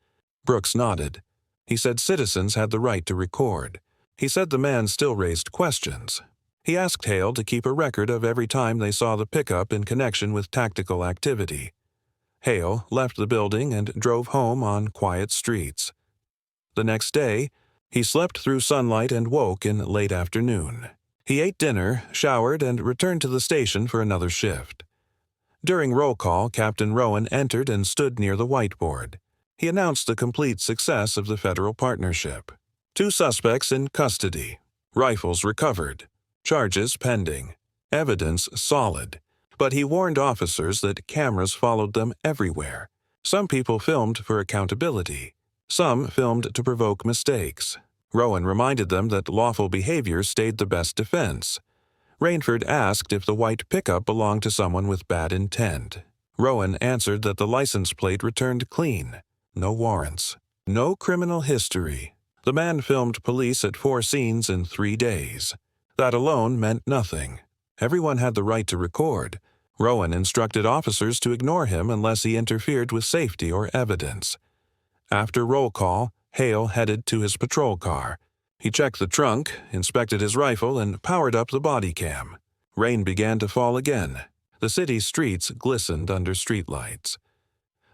Brooks nodded. He said citizens had the right to record. He said the man still raised questions. He asked Hale to keep a record of every time they saw the pickup in connection with tactical activity. Hale left the building and drove home on quiet streets. The next day, he slept through sunlight and woke in late afternoon. He ate dinner, showered, and returned to the station for another shift. During roll call, Captain Rowan entered and stood near the whiteboard. He announced the complete success of the federal partnership. 2 suspects in custody. Rifles recovered. Charges pending. Evidence solid. But he warned officers that cameras followed them everywhere. Some people filmed for accountability. Some filmed to provoke mistakes. Rowan reminded them that lawful behavior stayed the best defense. Rainford asked if the white pickup belonged to someone with bad intent. Rowan answered that the license plate returned clean. No warrants. No criminal history. The man filmed police at 4 scenes in 3 days. That alone meant nothing. Everyone had the right to record. Rowan instructed officers to ignore him unless he interfered with safety or evidence. After roll call, Hale headed to his patrol car. He checked the trunk, inspected his rifle, and powered up the bodycam. Rain began to fall again. The city streets glistened under streetlights.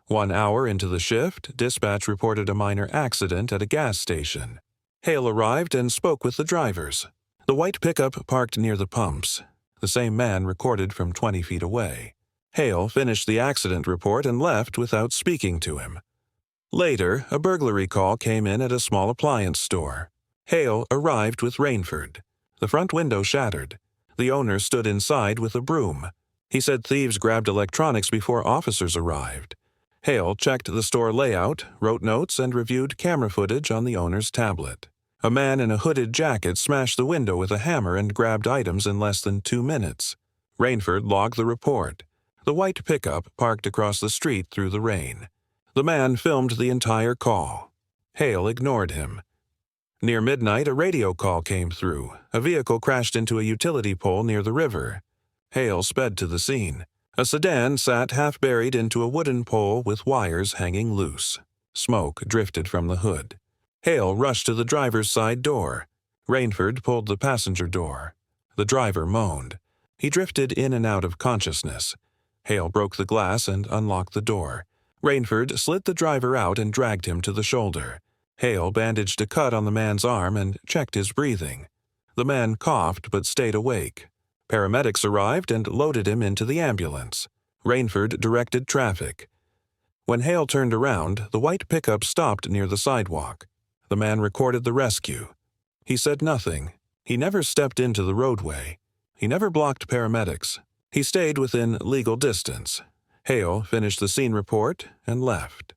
1 hour into the shift, dispatch reported a minor accident at a gas station. Hale arrived and spoke with the drivers. The white pickup parked near the pumps. The same man recorded from 20 feet away. Hale finished the accident report and left without speaking to him. Later, a burglary call came in at a small appliance store. Hale arrived with Rainford. The front window shattered. The owner stood inside with a broom. He said thieves grabbed electronics before officers arrived. Hale checked the store layout, wrote notes, and reviewed camera footage on the owner's tablet. A man in a hooded jacket smashed the window with a hammer and grabbed items in less than 2 minutes. Rainford logged the report. The white pickup parked across the street through the rain. The man filmed the entire call. Hale ignored him. Near midnight, a radio call came through. A vehicle crashed into a utility pole near the river. Hale sped to the scene. A sedan sat half-buried into a wooden pole with wires hanging loose. Smoke drifted from the hood. Hale rushed to the driver's side door. Rainford pulled the passenger door. The driver moaned. He drifted in and out of consciousness. Hale broke the glass and unlocked the door. Rainford slid the driver out and dragged him to the shoulder. Hale bandaged a cut on the man's arm and checked his breathing. The man coughed but stayed awake. Paramedics arrived and loaded him into the ambulance. Rainford directed traffic. When Hale turned around, the white pickup stopped near the sidewalk. The man recorded the rescue. He said nothing. He never stepped into the roadway. He never blocked paramedics. He stayed within legal distance. Hale finished the scene report and left.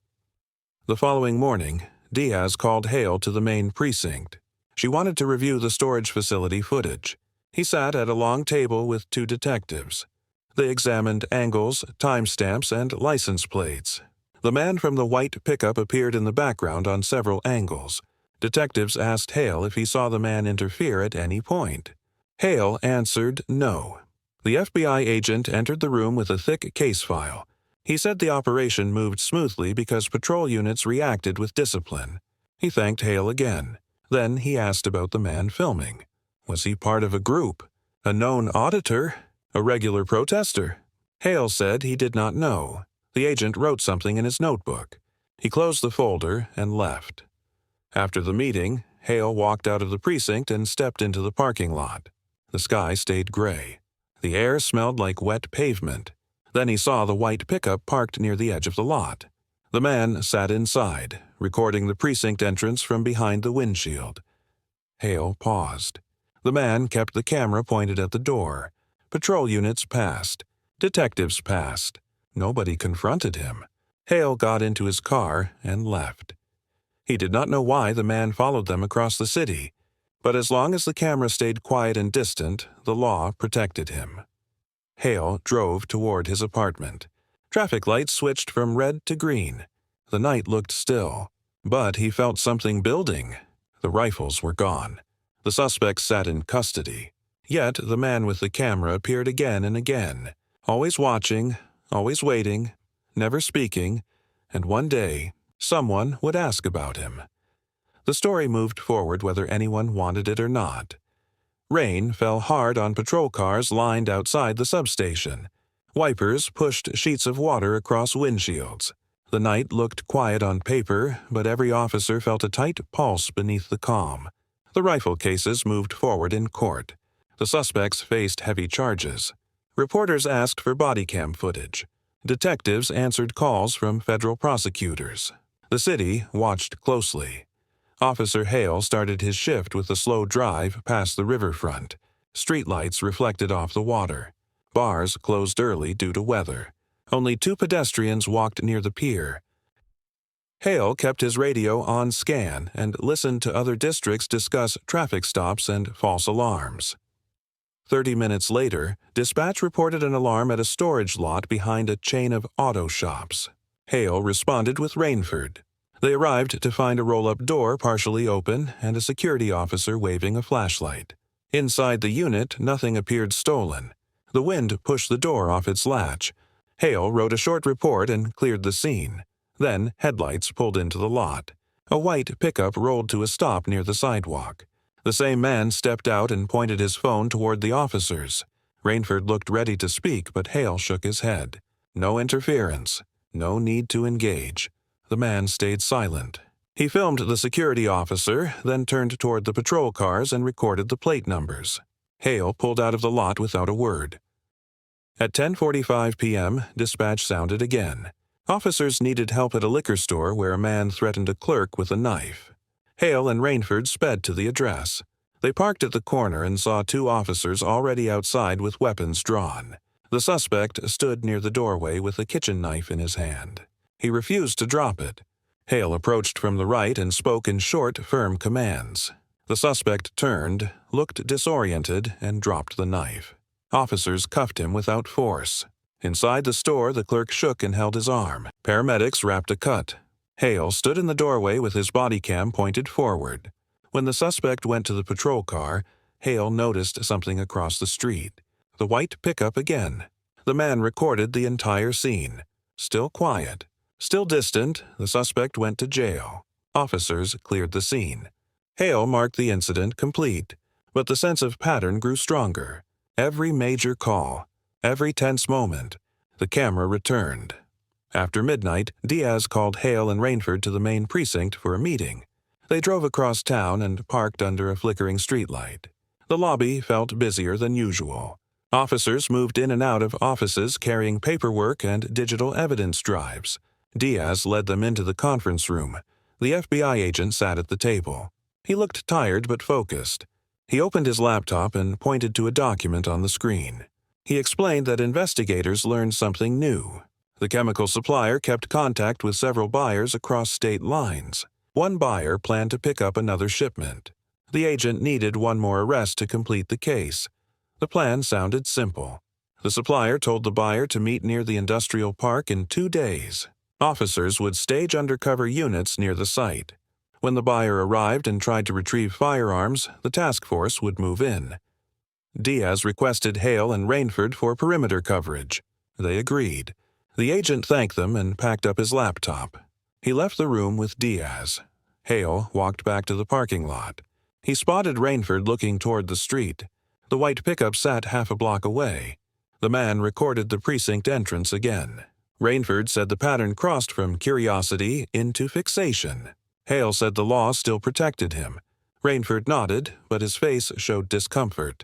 The following morning, Diaz called Hale to the main precinct. She wanted to review the storage facility footage. He sat at a long table with 2 detectives. They examined angles, timestamps, and license plates. The man from the white pickup appeared in the background on several angles. Detectives asked Hale if he saw the man interfere at any point. Hale answered no. The FBI agent entered the room with a thick case file. He said the operation moved smoothly because patrol units reacted with discipline. He thanked Hale again. Then he asked about the man filming. Was he part of a group? A known auditor? A regular protester? Hale said he did not know. The agent wrote something in his notebook. He closed the folder and left. After the meeting, Hale walked out of the precinct and stepped into the parking lot. The sky stayed gray. The air smelled like wet pavement. Then he saw the white pickup parked near the edge of the lot. The man sat inside, recording the precinct entrance from behind the windshield. Hale paused. The man kept the camera pointed at the door. Patrol units passed. Detectives passed. Nobody confronted him. Hale got into his car and left. He did not know why the man followed them across the city, but as long as the camera stayed quiet and distant, the law protected him. Hale drove toward his apartment. Traffic lights switched from red to green. The night looked still, but he felt something building. The rifles were gone. The suspects sat in custody. Yet the man with the camera appeared again and again, always watching, always waiting, never speaking, and one day someone would ask about him. The story moved forward whether anyone wanted it or not. Rain fell hard on patrol cars lined outside the substation. Wipers pushed sheets of water across windshields. The night looked quiet on paper, but every officer felt a tight pulse beneath the calm. The rifle cases moved forward in court. The suspects faced heavy charges. Reporters asked for bodycam footage. Detectives answered calls from federal prosecutors. The city watched closely. Officer Hale started his shift with a slow drive past the riverfront. Streetlights reflected off the water. Bars closed early due to weather. Only 2 pedestrians walked near the pier. Hale kept his radio on scan and listened to other districts discuss traffic stops and false alarms. 30 minutes later, dispatch reported an alarm at a storage lot behind a chain of auto shops. Hale responded with Rainford. They arrived to find a roll-up door partially open and a security officer waving a flashlight. Inside the unit, nothing appeared stolen. The wind pushed the door off its latch. Hale wrote a short report and cleared the scene. Then headlights pulled into the lot. A white pickup rolled to a stop near the sidewalk. The same man stepped out and pointed his phone toward the officers. Rainford looked ready to speak, but Hale shook his head. No interference. No need to engage. The man stayed silent. He filmed the security officer, then turned toward the patrol cars and recorded the plate numbers. Hale pulled out of the lot without a word. At 10:45 p.m., dispatch sounded again. Officers needed help at a liquor store where a man threatened a clerk with a knife. Hale and Rainford sped to the address. They parked at the corner and saw 2 officers already outside with weapons drawn. The suspect stood near the doorway with a kitchen knife in his hand. He refused to drop it. Hale approached from the right and spoke in short, firm commands. The suspect turned, looked disoriented, and dropped the knife. Officers cuffed him without force. Inside the store, the clerk shook and held his arm. Paramedics wrapped a cut. Hale stood in the doorway with his body cam pointed forward. When the suspect went to the patrol car, Hale noticed something across the street. The white pickup again. The man recorded the entire scene. Still quiet. Still distant, the suspect went to jail. Officers cleared the scene. Hale marked the incident complete, but the sense of pattern grew stronger. Every major call, every tense moment, the camera returned. After midnight, Diaz called Hale and Rainford to the main precinct for a meeting. They drove across town and parked under a flickering streetlight. The lobby felt busier than usual. Officers moved in and out of offices carrying paperwork and digital evidence drives. Diaz led them into the conference room. The FBI agent sat at the table. He looked tired but focused. He opened his laptop and pointed to a document on the screen. He explained that investigators learned something new. The chemical supplier kept contact with several buyers across state lines. One buyer planned to pick up another shipment. The agent needed one more arrest to complete the case. The plan sounded simple. The supplier told the buyer to meet near the industrial park in 2 days. Officers would stage undercover units near the site. When the buyer arrived and tried to retrieve firearms, the task force would move in. Diaz requested Hale and Rainford for perimeter coverage. They agreed. The agent thanked them and packed up his laptop. He left the room with Diaz. Hale walked back to the parking lot. He spotted Rainford looking toward the street. The white pickup sat half a block away. The man recorded the precinct entrance again. Rainford said the pattern crossed from curiosity into fixation. Hale said the law still protected him. Rainford nodded, but his face showed discomfort.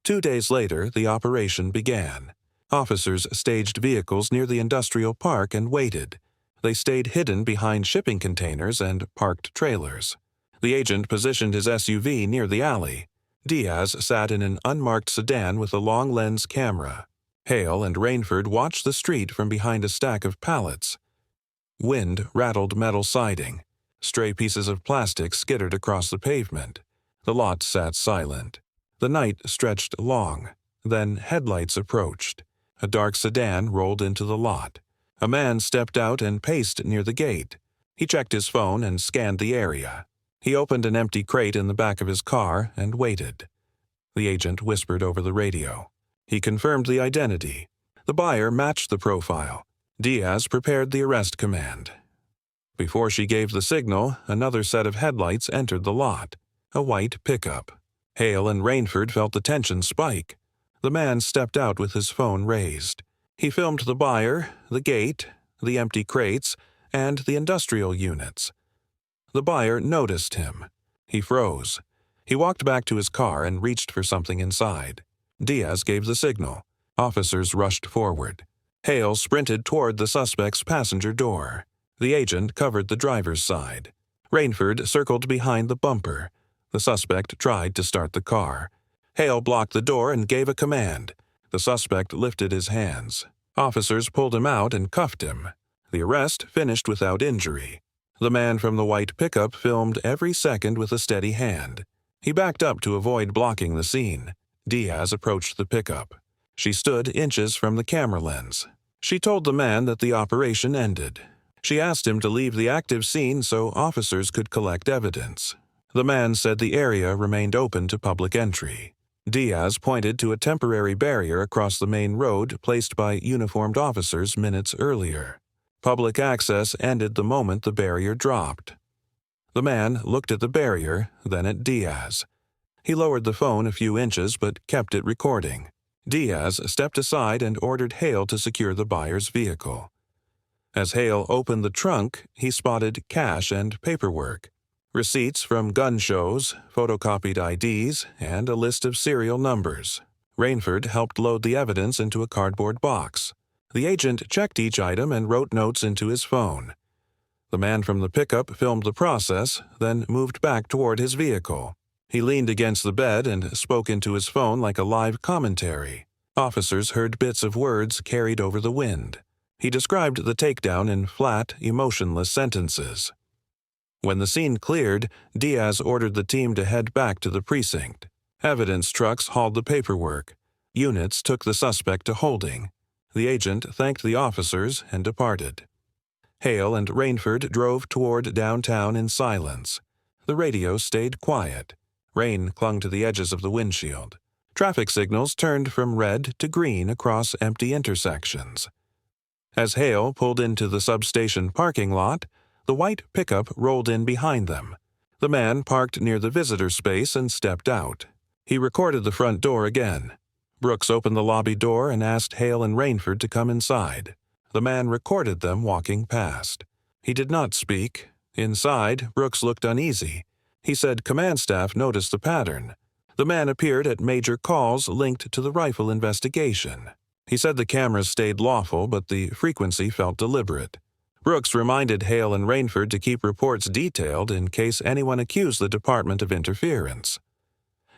2 days later, the operation began. Officers staged vehicles near the industrial park and waited. They stayed hidden behind shipping containers and parked trailers. The agent positioned his SUV near the alley. Diaz sat in an unmarked sedan with a long-lens camera. Hale and Rainford watched the street from behind a stack of pallets. Wind rattled metal siding. Stray pieces of plastic skittered across the pavement. The lot sat silent. The night stretched long. Then headlights approached. A dark sedan rolled into the lot. A man stepped out and paced near the gate. He checked his phone and scanned the area. He opened an empty crate in the back of his car and waited. The agent whispered over the radio. He confirmed the identity. The buyer matched the profile. Diaz prepared the arrest command. Before she gave the signal, another set of headlights entered the lot. A white pickup. Hale and Rainford felt the tension spike. The man stepped out with his phone raised. He filmed the buyer, the gate, the empty crates, and the industrial units. The buyer noticed him. He froze. He walked back to his car and reached for something inside. Diaz gave the signal. Officers rushed forward. Hale sprinted toward the suspect's passenger door. The agent covered the driver's side. Rainford circled behind the bumper. The suspect tried to start the car. Hale blocked the door and gave a command. The suspect lifted his hands. Officers pulled him out and cuffed him. The arrest finished without injury. The man from the white pickup filmed every second with a steady hand. He backed up to avoid blocking the scene. Diaz approached the pickup. She stood inches from the camera lens. She told the man that the operation ended. She asked him to leave the active scene so officers could collect evidence. The man said the area remained open to public entry. Diaz pointed to a temporary barrier across the main road placed by uniformed officers minutes earlier. Public access ended the moment the barrier dropped. The man looked at the barrier, then at Diaz. He lowered the phone a few inches but kept it recording. Diaz stepped aside and ordered Hale to secure the buyer's vehicle. As Hale opened the trunk, he spotted cash and paperwork. Receipts from gun shows, photocopied IDs, and a list of serial numbers. Rainford helped load the evidence into a cardboard box. The agent checked each item and wrote notes into his phone. The man from the pickup filmed the process, then moved back toward his vehicle. He leaned against the bed and spoke into his phone like a live commentary. Officers heard bits of words carried over the wind. He described the takedown in flat, emotionless sentences. When the scene cleared, Diaz ordered the team to head back to the precinct. Evidence trucks hauled the paperwork. Units took the suspect to holding. The agent thanked the officers and departed. Hale and Rainford drove toward downtown in silence. The radio stayed quiet. Rain clung to the edges of the windshield. Traffic signals turned from red to green across empty intersections. As Hale pulled into the substation parking lot, the white pickup rolled in behind them. The man parked near the visitor space and stepped out. He recorded the front door again. Brooks opened the lobby door and asked Hale and Rainford to come inside. The man recorded them walking past. He did not speak. Inside, Brooks looked uneasy. He said command staff noticed the pattern. The man appeared at major calls linked to the rifle investigation. He said the cameras stayed lawful, but the frequency felt deliberate. Brooks reminded Hale and Rainford to keep reports detailed in case anyone accused the department of interference.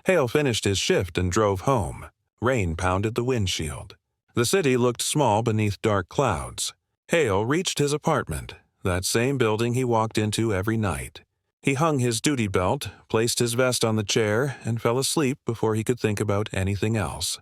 Hale finished his shift and drove home. Rain pounded the windshield. The city looked small beneath dark clouds. Hale reached his apartment, that same building he walked into every night. He hung his duty belt, placed his vest on the chair, and fell asleep before he could think about anything else.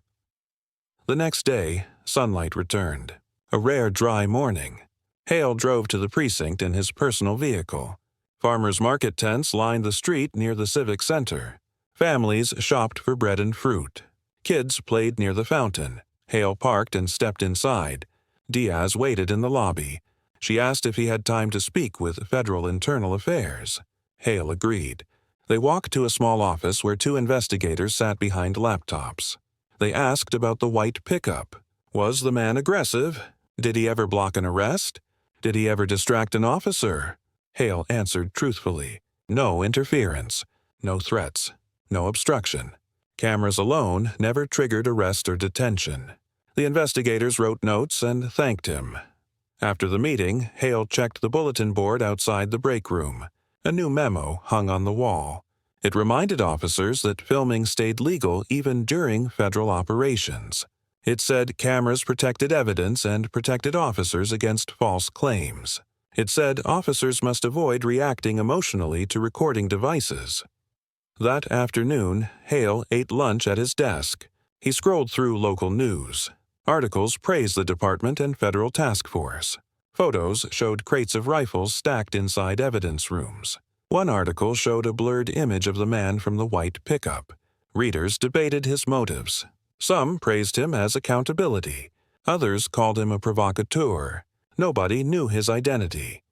The next day, sunlight returned. A rare dry morning. Hale drove to the precinct in his personal vehicle. Farmers' market tents lined the street near the civic center. Families shopped for bread and fruit. Kids played near the fountain. Hale parked and stepped inside. Diaz waited in the lobby. She asked if he had time to speak with Federal Internal Affairs. Hale agreed. They walked to a small office where two investigators sat behind laptops. They asked about the white pickup. Was the man aggressive? Did he ever block an arrest? Did he ever distract an officer? Hale answered truthfully. No interference. No threats. No obstruction. Cameras alone never triggered arrest or detention. The investigators wrote notes and thanked him. After the meeting, Hale checked the bulletin board outside the break room. A new memo hung on the wall. It reminded officers that filming stayed legal even during federal operations. It said cameras protected evidence and protected officers against false claims. It said officers must avoid reacting emotionally to recording devices. That afternoon, Hale ate lunch at his desk. He scrolled through local news. Articles praised the department and federal task force. Photos showed crates of rifles stacked inside evidence rooms. One article showed a blurred image of the man from the white pickup. Readers debated his motives. Some praised him as accountability. Others called him a provocateur. Nobody knew his identity.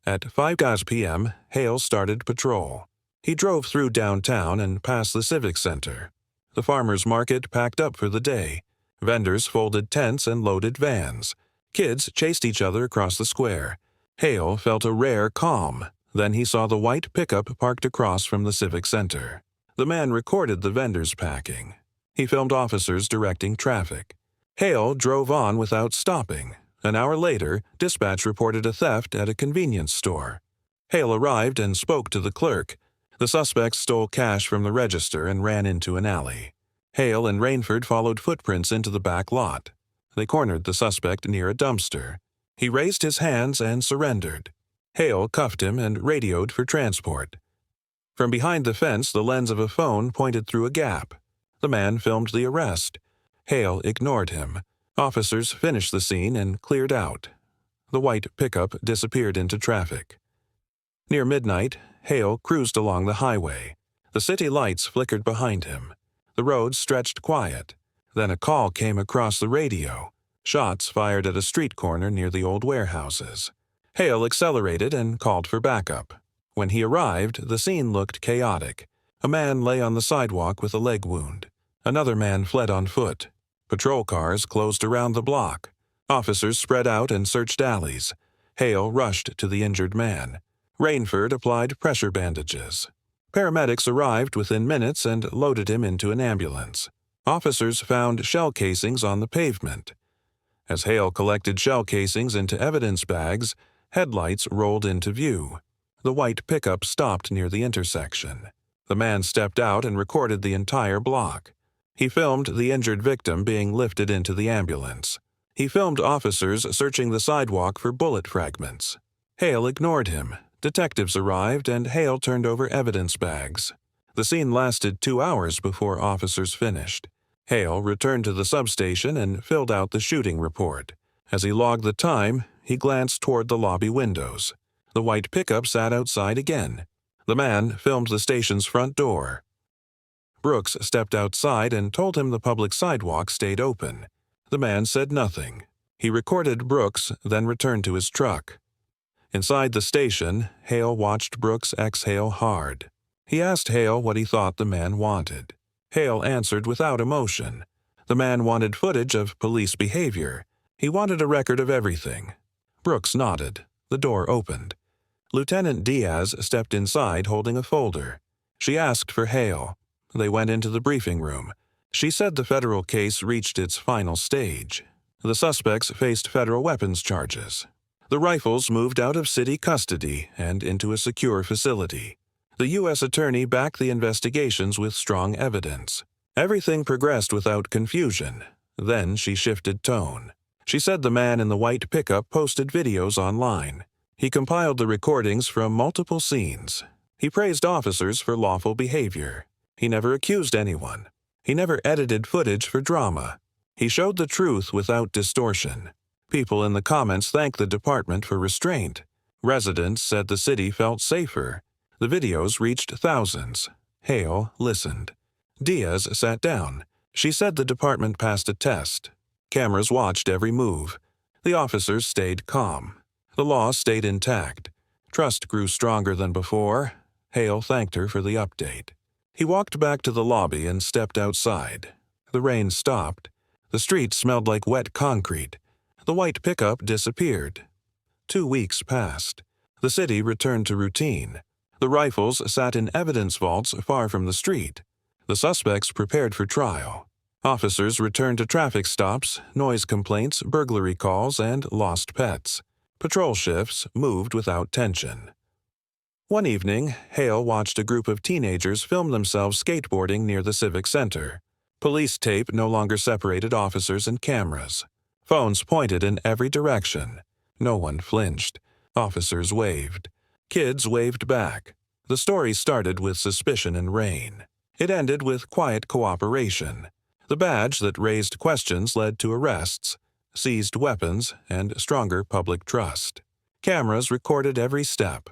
At 5 p.m., Hale started patrol. He drove through downtown and past the Civic Center. The farmers' market packed up for the day. Vendors folded tents and loaded vans. Kids chased each other across the square. Hale felt a rare calm. Then he saw the white pickup parked across from the Civic Center. The man recorded the vendors packing. He filmed officers directing traffic. Hale drove on without stopping. An hour later, dispatch reported a theft at a convenience store. Hale arrived and spoke to the clerk. The suspects stole cash from the register and ran into an alley. Hale and Rainford followed footprints into the back lot. They cornered the suspect near a dumpster. He raised his hands and surrendered. Hale cuffed him and radioed for transport. From behind the fence, the lens of a phone pointed through a gap. The man filmed the arrest. Hale ignored him. Officers finished the scene and cleared out. The white pickup disappeared into traffic. Near midnight, Hale cruised along the highway. The city lights flickered behind him. The road stretched quiet. Then a call came across the radio. Shots fired at a street corner near the old warehouses. Hale accelerated and called for backup. When he arrived, the scene looked chaotic. A man lay on the sidewalk with a leg wound. Another man fled on foot. Patrol cars closed around the block. Officers spread out and searched alleys. Hale rushed to the injured man. Rainford applied pressure bandages. Paramedics arrived within minutes and loaded him into an ambulance. Officers found shell casings on the pavement. As Hale collected shell casings into evidence bags, headlights rolled into view. The white pickup stopped near the intersection. The man stepped out and recorded the entire block. He filmed the injured victim being lifted into the ambulance. He filmed officers searching the sidewalk for bullet fragments. Hale ignored him. Detectives arrived and Hale turned over evidence bags. The scene lasted 2 hours before officers finished. Hale returned to the substation and filled out the shooting report. As he logged the time, he glanced toward the lobby windows. The white pickup sat outside again. The man filmed the station's front door. Brooks stepped outside and told him the public sidewalk stayed open. The man said nothing. He recorded Brooks, then returned to his truck. Inside the station, Hale watched Brooks exhale hard. He asked Hale what he thought the man wanted. Hale answered without emotion. The man wanted footage of police behavior. He wanted a record of everything. Brooks nodded. The door opened. Lieutenant Diaz stepped inside holding a folder. She asked for Hale. They went into the briefing room. She said the federal case reached its final stage. The suspects faced federal weapons charges. The rifles moved out of city custody and into a secure facility. The U.S. attorney backed the investigations with strong evidence. Everything progressed without confusion. Then she shifted tone. She said the man in the white pickup posted videos online. He compiled the recordings from multiple scenes. He praised officers for lawful behavior. He never accused anyone. He never edited footage for drama. He showed the truth without distortion. People in the comments thanked the department for restraint. Residents said the city felt safer. The videos reached thousands. Hale listened. Diaz sat down. She said the department passed a test. Cameras watched every move. The officers stayed calm. The law stayed intact. Trust grew stronger than before. Hale thanked her for the update. He walked back to the lobby and stepped outside. The rain stopped. The street smelled like wet concrete. The white pickup disappeared. 2 weeks passed. The city returned to routine. The rifles sat in evidence vaults far from the street. The suspects prepared for trial. Officers returned to traffic stops, noise complaints, burglary calls, and lost pets. Patrol shifts moved without tension. One evening, Hale watched a group of teenagers film themselves skateboarding near the Civic Center. Police tape no longer separated officers and cameras. Phones pointed in every direction. No one flinched. Officers waved. Kids waved back. The story started with suspicion and Rain. It ended with quiet cooperation. The badge that raised questions led to arrests, seized weapons, and stronger public trust. Cameras recorded every step.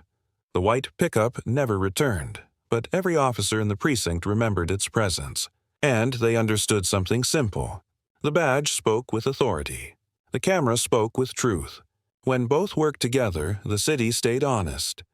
The white pickup never returned, but every officer in the precinct remembered its presence. And they understood something simple. The badge spoke with authority. The camera spoke with truth. When both worked together, the city stayed honest.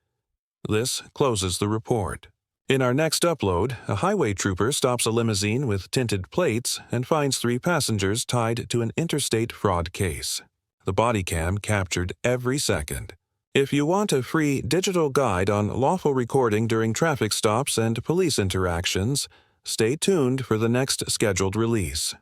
This closes the report. In our next upload, a highway trooper stops a limousine with tinted plates and finds 3 passengers tied to an interstate fraud case. The bodycam captured every second. If you want a free digital guide on lawful recording during traffic stops and police interactions, stay tuned for the next scheduled release.